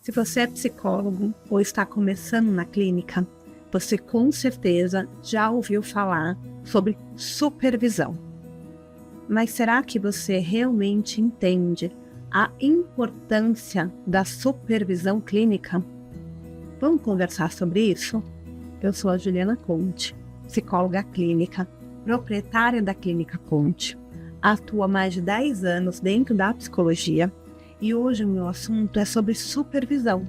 Se você é psicólogo ou está começando na clínica, você com certeza já ouviu falar sobre supervisão. Mas será que você realmente entende a importância da supervisão clínica? Vamos conversar sobre isso? Eu sou a Juliana Conte, psicóloga clínica, proprietária da Clínica Conte. Atuo há mais de 10 anos dentro da psicologia e hoje o meu assunto é sobre supervisão,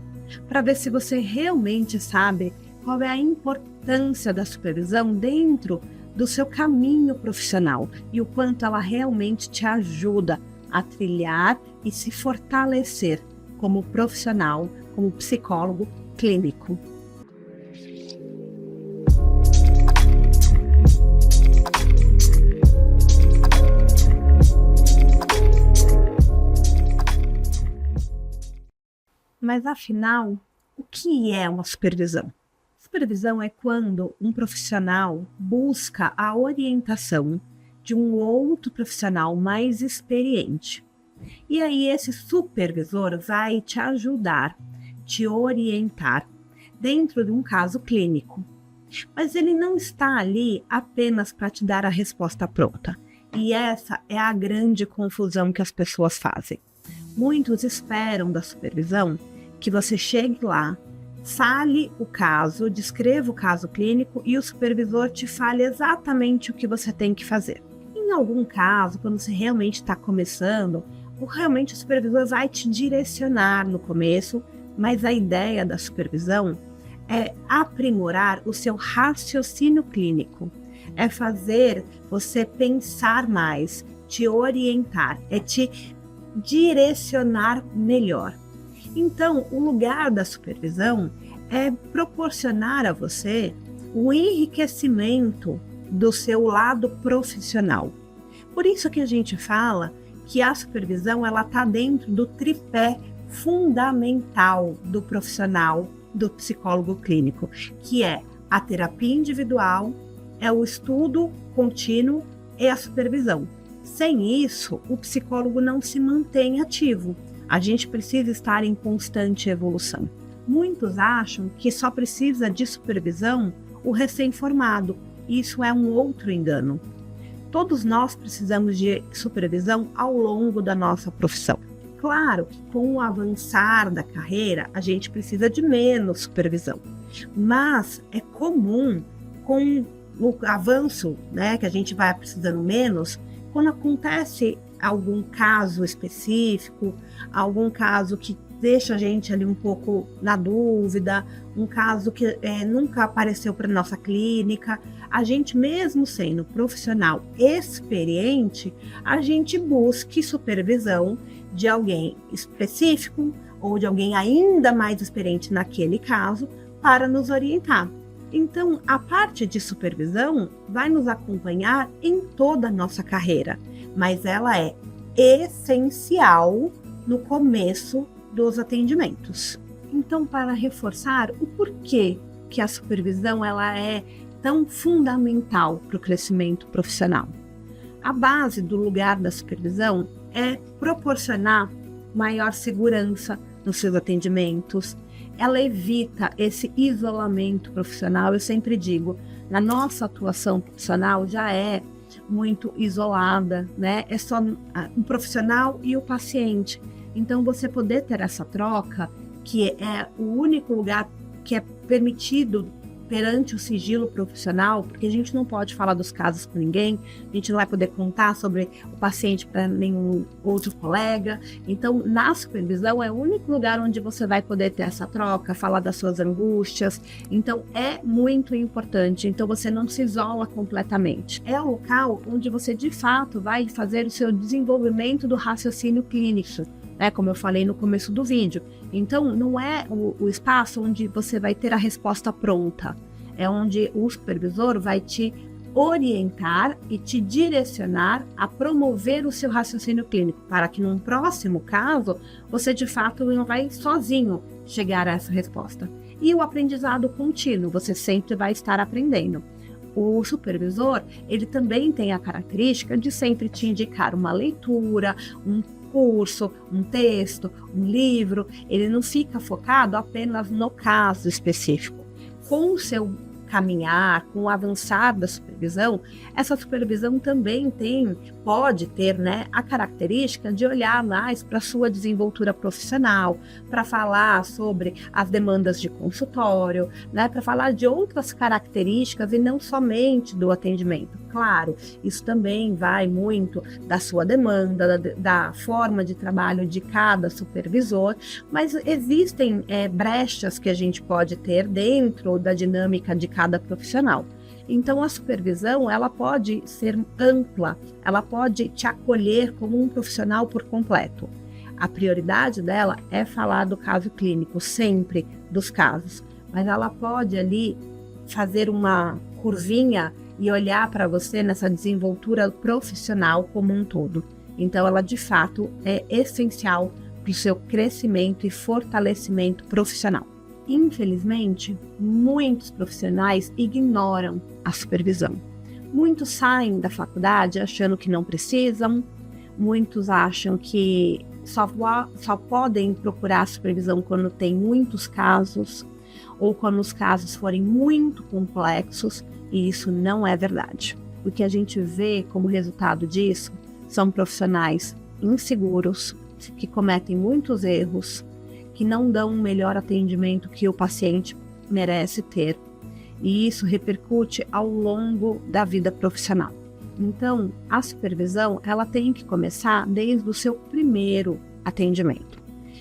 para ver se você realmente sabe qual é a importância da supervisão dentro do seu caminho profissional e o quanto ela realmente te ajuda a trilhar e se fortalecer como profissional, como psicólogo clínico. Mas afinal, o que é uma supervisão? Supervisão é quando um profissional busca a orientação de um outro profissional mais experiente. E aí esse supervisor vai te ajudar, te orientar dentro de um caso clínico. Mas ele não está ali apenas para te dar a resposta pronta. E essa é a grande confusão que as pessoas fazem. Muitos esperam da supervisão que você chegue lá, fale o caso, descreva o caso clínico e o supervisor te fale exatamente o que você tem que fazer. Em algum caso, quando você realmente está começando, realmente o supervisor vai te direcionar no começo, mas a ideia da supervisão é aprimorar o seu raciocínio clínico, é fazer você pensar mais, te orientar, é te direcionar melhor. Então, o lugar da supervisão é proporcionar a você o enriquecimento do seu lado profissional. Por isso que a gente fala que a supervisão ela está dentro do tripé fundamental do profissional, do psicólogo clínico, que é a terapia individual, é o estudo contínuo e a supervisão. Sem isso, o psicólogo não se mantém ativo. A gente precisa estar em constante evolução. Muitos acham que só precisa de supervisão o recém-formado. Isso é um outro engano. Todos nós precisamos de supervisão ao longo da nossa profissão. Claro que com o avançar da carreira, a gente precisa de menos supervisão. Mas é comum, com o avanço, que a gente vai precisando menos, quando acontece algum caso específico, algum caso que deixa a gente ali um pouco na dúvida, um caso que nunca apareceu para nossa clínica, a gente mesmo sendo profissional experiente, a gente busque supervisão de alguém específico ou de alguém ainda mais experiente naquele caso para nos orientar. Então, a parte de supervisão vai nos acompanhar em toda a nossa carreira, mas ela é essencial no começo dos atendimentos. Então, para reforçar o porquê que a supervisão ela é tão fundamental para o crescimento profissional. A base do lugar da supervisão é proporcionar maior segurança nos seus atendimentos. Ela evita esse isolamento profissional. Eu sempre digo, na nossa atuação profissional já é muito isolada, É só um profissional e o paciente. Então, você poder ter essa troca, que é o único lugar que é permitido perante o sigilo profissional, porque a gente não pode falar dos casos com ninguém, a gente não vai poder contar sobre o paciente para nenhum outro colega. Então, na supervisão é o único lugar onde você vai poder ter essa troca, falar das suas angústias. Então, é muito importante. Então, você não se isola completamente. É o local onde você, de fato, vai fazer o seu desenvolvimento do raciocínio clínico, como eu falei no começo do vídeo. Então, não é o espaço onde você vai ter a resposta pronta. É onde o supervisor vai te orientar e te direcionar a promover o seu raciocínio clínico, para que num próximo caso, você de fato não vai sozinho chegar a essa resposta. E o aprendizado contínuo, você sempre vai estar aprendendo. O supervisor, ele também tem a característica de sempre te indicar uma leitura, um curso, um texto, um livro, ele não fica focado apenas no caso específico. Com o seu caminhar, com o avançar da supervisão, essa supervisão também pode ter, né, a característica de olhar mais para a sua desenvoltura profissional, para falar sobre as demandas de consultório, né, para falar de outras características e não somente do atendimento. Claro, isso também vai muito da sua demanda, da forma de trabalho de cada supervisor, mas existem brechas que a gente pode ter dentro da dinâmica de cada profissional. Então, a supervisão, ela pode ser ampla, ela pode te acolher como um profissional por completo. A prioridade dela é falar do caso clínico, sempre dos casos, mas ela pode ali fazer uma curvinha e olhar para você nessa desenvoltura profissional como um todo. Então, ela de fato é essencial para o seu crescimento e fortalecimento profissional. Infelizmente, muitos profissionais ignoram a supervisão. Muitos saem da faculdade achando que não precisam, muitos acham que só podem procurar supervisão quando tem muitos casos ou quando os casos forem muito complexos, e isso não é verdade. O que a gente vê como resultado disso são profissionais inseguros, que cometem muitos erros, que não dão um melhor atendimento que o paciente merece ter. E isso repercute ao longo da vida profissional. Então, a supervisão, ela tem que começar desde o seu primeiro atendimento.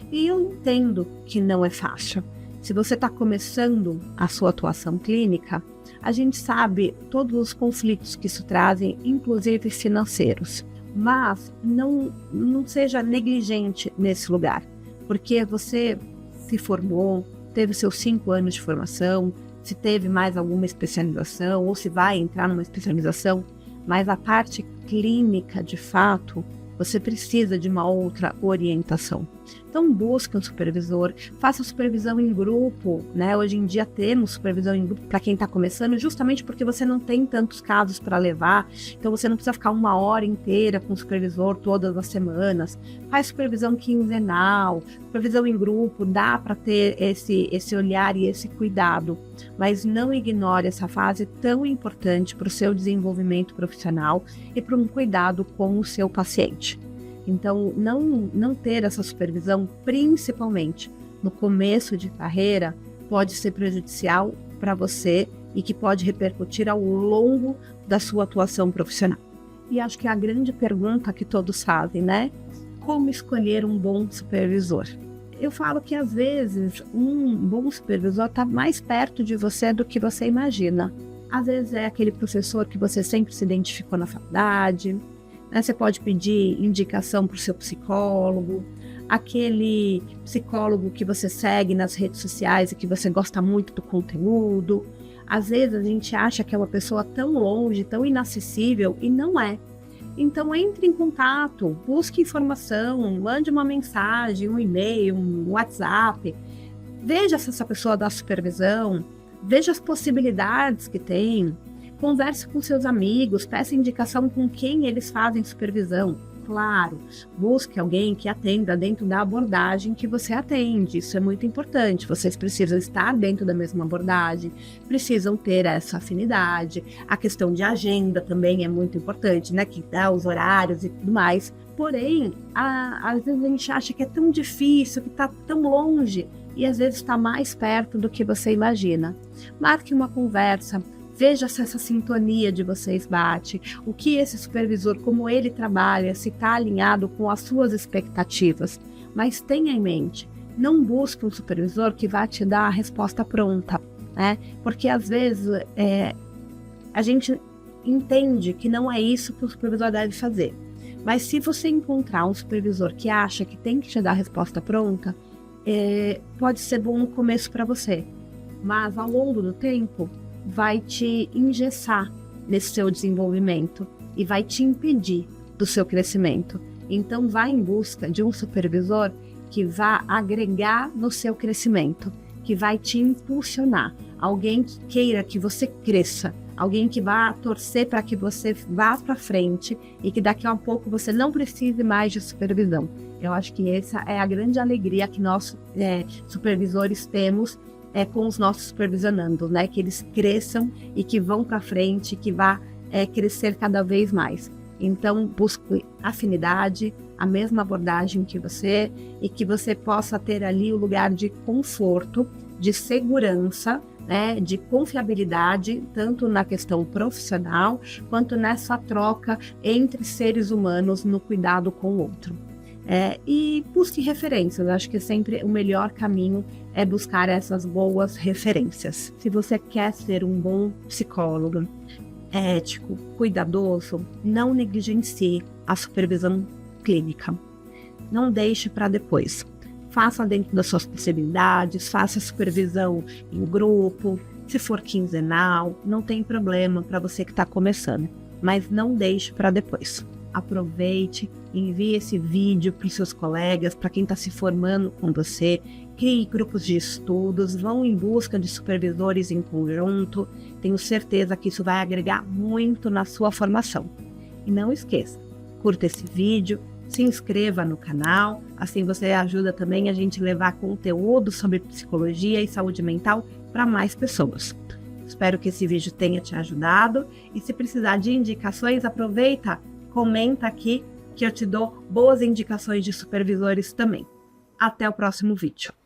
E eu entendo que não é fácil. Se você está começando a sua atuação clínica, a gente sabe todos os conflitos que isso trazem, inclusive financeiros. Mas não seja negligente nesse lugar, porque você se formou, teve seus 5 anos de formação, se teve mais alguma especialização ou se vai entrar numa especialização, mas a parte clínica, de fato, você precisa de uma outra orientação. Então, busque um supervisor, faça supervisão em grupo, né? Hoje em dia temos supervisão em grupo para quem está começando, justamente porque você não tem tantos casos para levar, então você não precisa ficar 1 hora inteira com o supervisor todas as semanas. Faz supervisão quinzenal, supervisão em grupo, dá para ter esse olhar e esse cuidado, mas não ignore essa fase tão importante para o seu desenvolvimento profissional e para um cuidado com o seu paciente. Então, não ter essa supervisão, principalmente no começo de carreira, pode ser prejudicial para você e que pode repercutir ao longo da sua atuação profissional. E acho que é a grande pergunta que todos fazem, né? Como escolher um bom supervisor? Eu falo que, às vezes, um bom supervisor está mais perto de você do que você imagina. Às vezes é aquele professor que você sempre se identificou na faculdade, né? Você pode pedir indicação para o seu psicólogo, aquele psicólogo que você segue nas redes sociais e que você gosta muito do conteúdo. Às vezes a gente acha que é uma pessoa tão longe, tão inacessível, e não é. Então entre em contato, busque informação, mande uma mensagem, um e-mail, um WhatsApp. Veja se essa pessoa dá supervisão, veja as possibilidades que tem. Converse com seus amigos, peça indicação com quem eles fazem supervisão. Claro, busque alguém que atenda dentro da abordagem que você atende. Isso é muito importante. Vocês precisam estar dentro da mesma abordagem, precisam ter essa afinidade. A questão de agenda também é muito importante, né? Que dá os horários e tudo mais. Porém, às vezes a gente acha que é tão difícil, que está tão longe, e às vezes está mais perto do que você imagina. Marque uma conversa. Veja se essa sintonia de vocês bate, o que esse supervisor, como ele trabalha, se está alinhado com as suas expectativas. Mas tenha em mente, não busque um supervisor que vá te dar a resposta pronta, né? Porque às vezes a gente entende que não é isso que o supervisor deve fazer. Mas se você encontrar um supervisor que acha que tem que te dar a resposta pronta, pode ser bom no começo para você. Mas ao longo do tempo, vai te engessar nesse seu desenvolvimento e vai te impedir do seu crescimento. Então, vá em busca de um supervisor que vá agregar no seu crescimento, que vai te impulsionar, alguém que queira que você cresça, alguém que vá torcer para que você vá para frente e que daqui a pouco você não precise mais de supervisão. Eu acho que essa é a grande alegria que nós, supervisores, temos com os nossos supervisionandos, né? Que eles cresçam e que vão para frente, que vá crescer cada vez mais. Então, busque afinidade, a mesma abordagem que você, e que você possa ter ali o lugar de conforto, de segurança, né, de confiabilidade, tanto na questão profissional, quanto nessa troca entre seres humanos no cuidado com o outro. E busque referências, acho que sempre o melhor caminho é buscar essas boas referências. Se você quer ser um bom psicólogo, ético, cuidadoso, não negligencie a supervisão clínica. Não deixe para depois. Faça dentro das suas possibilidades, faça supervisão em grupo, se for quinzenal, não tem problema para você que está começando, mas não deixe para depois. Aproveite, envie esse vídeo para os seus colegas, para quem está se formando com você, crie grupos de estudos, vão em busca de supervisores em conjunto, tenho certeza que isso vai agregar muito na sua formação. E não esqueça, curta esse vídeo, se inscreva no canal, assim você ajuda também a gente levar conteúdo sobre psicologia e saúde mental para mais pessoas. Espero que esse vídeo tenha te ajudado e se precisar de indicações, aproveita, comenta aqui que eu te dou boas indicações de supervisores também. Até o próximo vídeo.